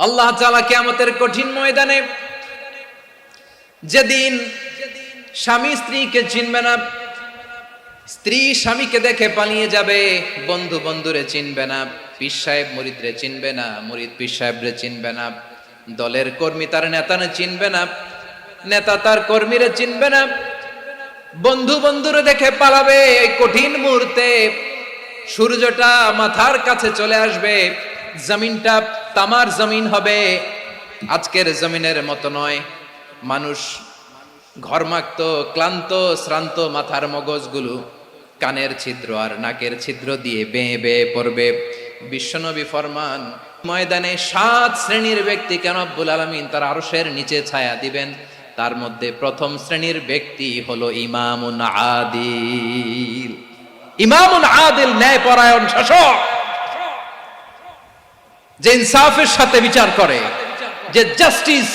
আল্লাহ তাআলা কিয়ামতের কঠিন ময়দানে যেদিন স্বামী স্ত্রীকে চিনবে না, স্ত্রী স্বামীকে দেখে পালিয়ে যাবে, বন্ধু বন্ধুরে চিনবে না, পীর সাহেব মুরিদরে চিনবে না, মুরিদ পীর সাহেবরে চিনবে না, দলের কর্মী তার নেতারে চিনবে না, নেতা তার কর্মীরে চিনবে না, বন্ধু বন্ধুরে দেখে পালাবে। এই কঠিন মুহূর্তে সূর্যটা মাথার কাছে চলে আসবে, জমিনটা তামার জমিন হবে, আজকের জমিনের মতো নয়। মানুষ ঘর্মাক্ত, ক্লান্ত, শ্রান্ত মাথার মগজগুলো কানের ছিদ্র আর নাকের ছিদ্র দিয়ে বেয়ে বেয়ে পড়বে। বিশ্বনবী ফরমান, ময়দানে 7 শ্রেণীর ব্যক্তিকে রব্বুল আলামিন তার আরশের নিচে ছায়া দিবেন। তার মধ্যে প্রথম শ্রেণীর ব্যক্তি হলো ইমামুন আদিল। ইমামুন আদিল, ন্যায়পরায়ণ শাসক, যে ইনসাফের সাথে বিচার করে, যে জাস্টিস